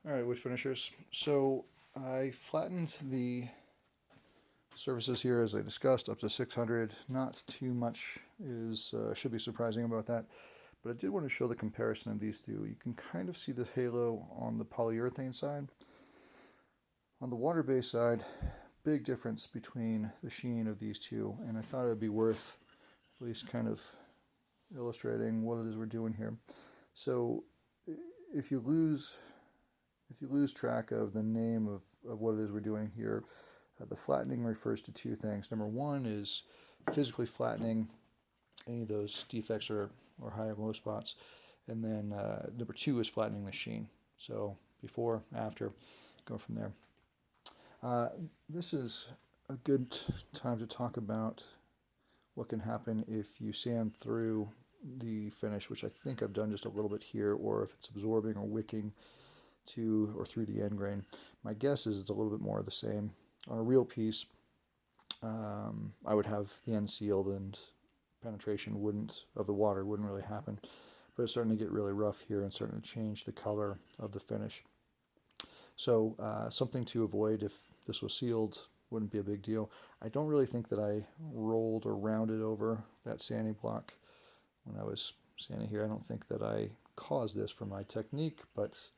All right, wood finishers. So I flattened the surfaces here as I discussed up to 600. Not too much is should be surprising about that, but I did want to show the comparison of these two. You can kind of see the halo on the polyurethane side. On the water-based side, big difference between the sheen of these two, and I thought it would be worth at least kind of illustrating what it is we're doing here. So if you lose if you lose track of the name of what it is we're doing here, the flattening refers to two things. Number one is physically flattening any of those defects or high or low spots. And then number two is flattening the sheen. So before, after, go from there. This is a good time to talk about what can happen if you sand through the finish, which I think I've done just a little bit here, or if it's absorbing or wicking to or through the end grain. My guess is it's a little bit more of the same. On a real piece, I would have the end sealed and penetration wouldn't of the water wouldn't really happen. But it's starting to get really rough here and starting to change the color of the finish. So something to avoid if this was sealed wouldn't be a big deal. I don't really think that I rolled or rounded over that sanding block when I was sanding here. I don't think that I caused this from my technique, but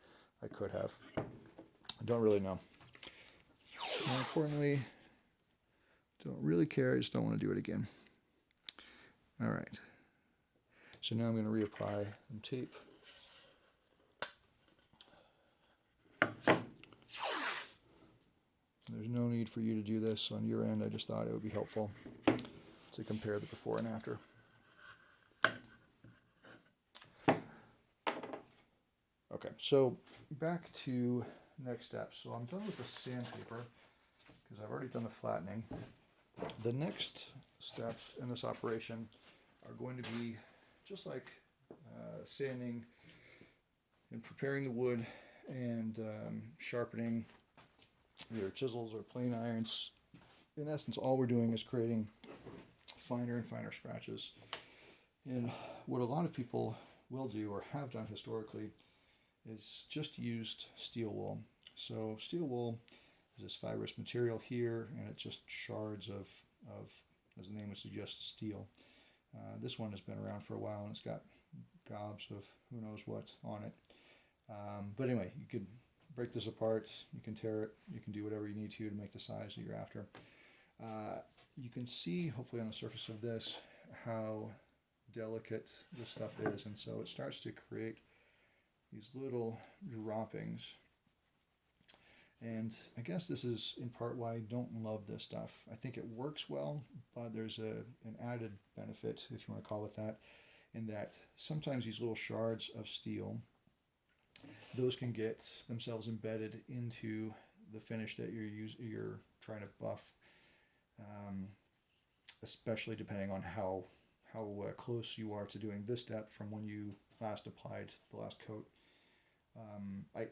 I could have. I don't really know. More importantly, don't really care. I just don't want to do it again. All right. So now I'm going to reapply some tape. There's no need for you to do this on your end. I just thought it would be helpful to compare the before and after. Okay, so back to next steps. So I'm done with the sandpaper because I've already done the flattening. The next steps in this operation are going to be just like sanding and preparing the wood and sharpening either chisels or plane irons. In essence, all we're doing is creating finer and finer scratches. And what a lot of people will do or have done historically is just used steel wool. So steel wool is this fibrous material here, and it's just shards of as the name would suggest, steel. This one has been around for a while, and it's got gobs of who knows what on it. But anyway, you could break this apart, you can tear it, you can do whatever you need to make the size that you're after. You can see, hopefully on the surface of this, how delicate this stuff is, and so it starts to create these little droppings. And I guess this is in part why I don't love this stuff. I think it works well, but there's an added benefit, if you want to call it that, in that sometimes these little shards of steel, those can get themselves embedded into the finish that you're trying to buff, especially depending on how close you are to doing this step from when you last applied the last coat.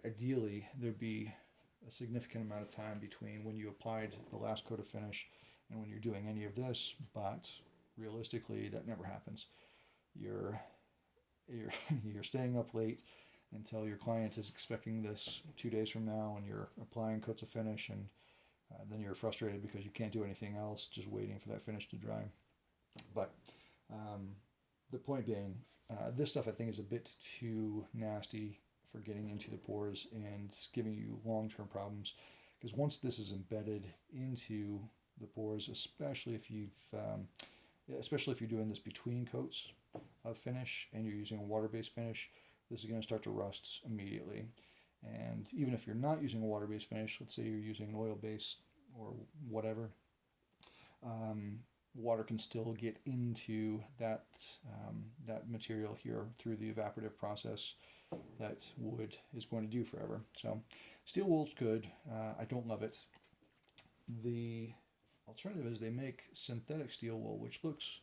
Ideally, there'd be a significant amount of time between when you applied the last coat of finish and when you're doing any of this, but realistically, that never happens. You're you're staying up late until your client is expecting this 2 days from now, and you're applying coats of finish, and then you're frustrated because you can't do anything else, just waiting for that finish to dry. But the point being, this stuff I think is a bit too nasty for getting into the pores and giving you long-term problems, because once this is embedded into the pores, especially if you're doing this between coats of finish and you're using a water-based finish, this is going to start to rust immediately. And even if you're not using a water-based finish, let's say you're using an oil-based or whatever, water can still get into that material here through the evaporative process that wood is going to do forever. So steel wool's good. I don't love it. The alternative is they make synthetic steel wool, which looks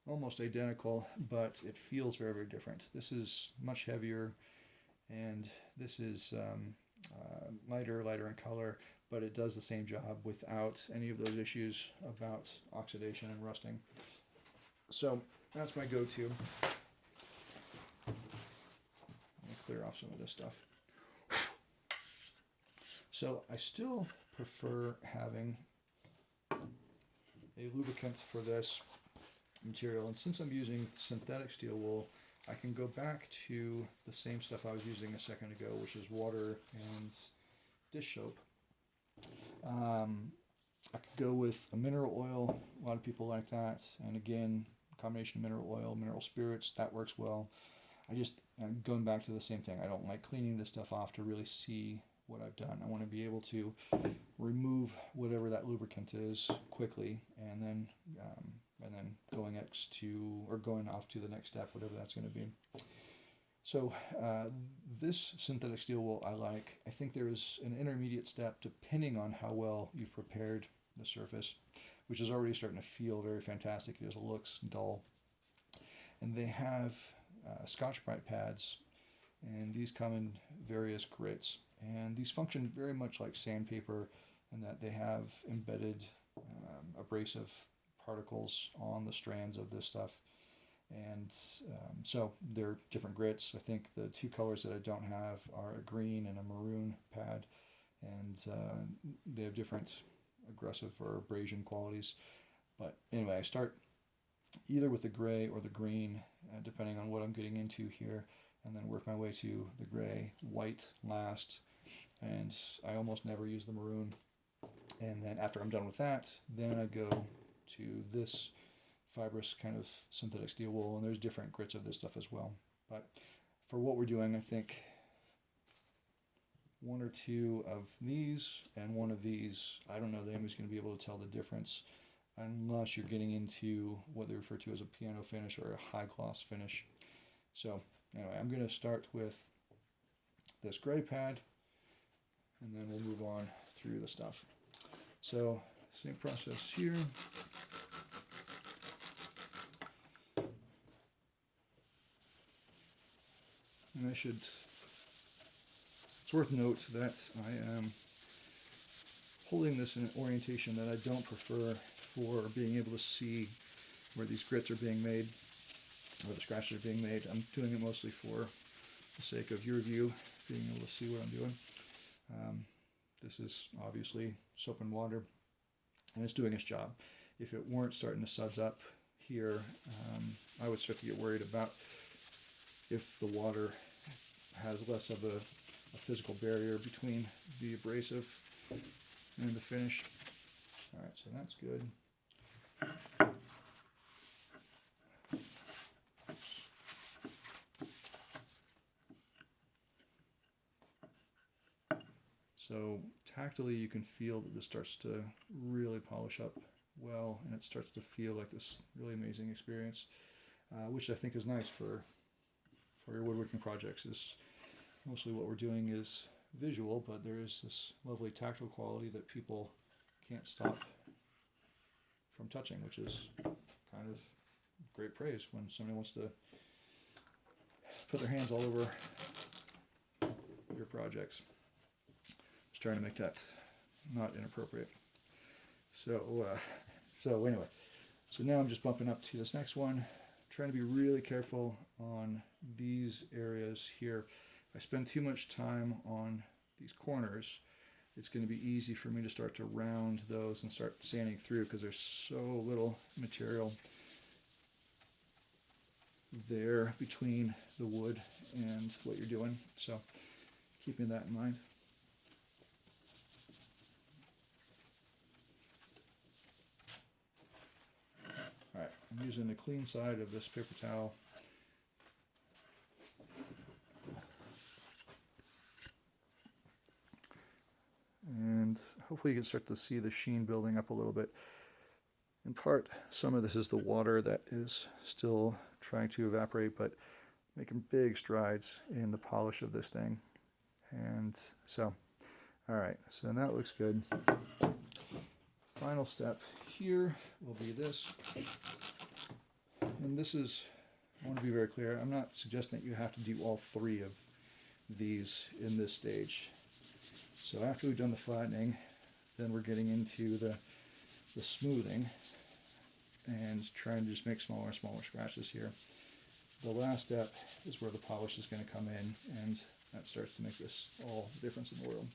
almost identical, but it feels very, very different. This is much heavier, and this is lighter in color, but it does the same job without any of those issues about oxidation and rusting. So that's my go-to. Let me clear off some of this stuff. So I still prefer having a lubricant for this material, and since I'm using synthetic steel wool, I can go back to the same stuff I was using a second ago, which is water and dish soap. I could go with a mineral oil. A lot of people like that, and again, combination of mineral oil, mineral spirits, that works well. I'm going back to the same thing. I don't like cleaning this stuff off to really see what I've done. I want to be able to remove whatever that lubricant is quickly, and then going off to the next step, whatever that's going to be. So this synthetic steel wool I like. I think there is an intermediate step depending on how well you've prepared the surface, which is already starting to feel very fantastic. It just looks dull. And they have Scotch-Brite pads, and these come in various grits. And these function very much like sandpaper in that they have embedded abrasive particles on the strands of this stuff. And so they're different grits. I think the two colors that I don't have are a green and a maroon pad, and they have different aggressive or abrasion qualities. But anyway, I start either with the gray or the green, depending on what I'm getting into here, and then work my way to the gray, white last, and I almost never use the maroon. And then after I'm done with that, then I go to this fibrous kind of synthetic steel wool, and there's different grits of this stuff as well. But for what we're doing, I think one or two of these and one of these, I don't know that anybody's going to be able to tell the difference unless you're getting into what they refer to as a piano finish or a high gloss finish. So anyway, I'm going to start with this gray pad, and then we'll move on through the stuff. So same process here. And it's worth note that I am holding this in an orientation that I don't prefer for being able to see where these grits are being made, or the scratches are being made. I'm doing it mostly for the sake of your view, being able to see what I'm doing. This is obviously soap and water, and it's doing its job. If it weren't starting to suds up here, I would start to get worried about if the water has less of a physical barrier between the abrasive and the finish. All right, so that's good. So tactily, you can feel that this starts to really polish up well, and it starts to feel like this really amazing experience, which I think is nice for your woodworking projects. Is mostly what we're doing is visual, but there is this lovely tactile quality that people can't stop from touching, which is kind of great praise when somebody wants to put their hands all over your projects. Just trying to make that not inappropriate. So anyway, so now I'm just bumping up to this next one, trying to be really careful on these areas here. If I spend too much time on these corners, it's going to be easy for me to start to round those and start sanding through because there's so little material there between the wood and what you're doing. So keeping that in mind. All right, I'm using the clean side of this paper towel. And hopefully you can start to see the sheen building up a little bit. In part, some of this is the water that is still trying to evaporate, but making big strides in the polish of this thing. And so, all right, so that looks good. Final step here will be this. And this is, I want to be very clear, I'm not suggesting that you have to do all three of these in this stage. So after we've done the flattening, then we're getting into the smoothing and trying to just make smaller and smaller scratches here. The last step is where the polish is going to come in, and that starts to make this all the difference in the world.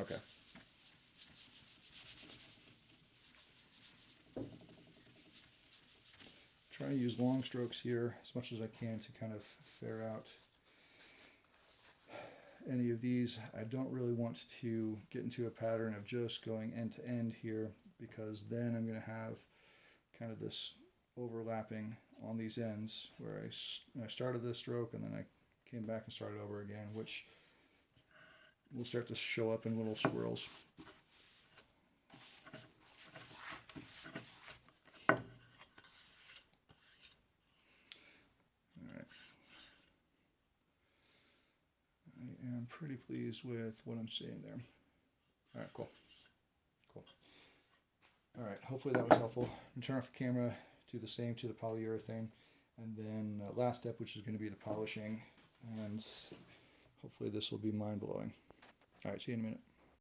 Okay. Trying to use long strokes here as much as I can to kind of ferret out any of these. I don't really want to get into a pattern of just going end to end here, because then I'm going to have kind of this overlapping on these ends where I started this stroke and then I came back and started over again, which will start to show up in little swirls. Alright. I am pretty pleased with what I'm seeing there. Alright, cool. Cool. Alright, hopefully that was helpful. I'm turn off the camera, do the same to the polyurethane, and then last step, which is going to be the polishing, and hopefully this will be mind-blowing. Alright, see you in a minute.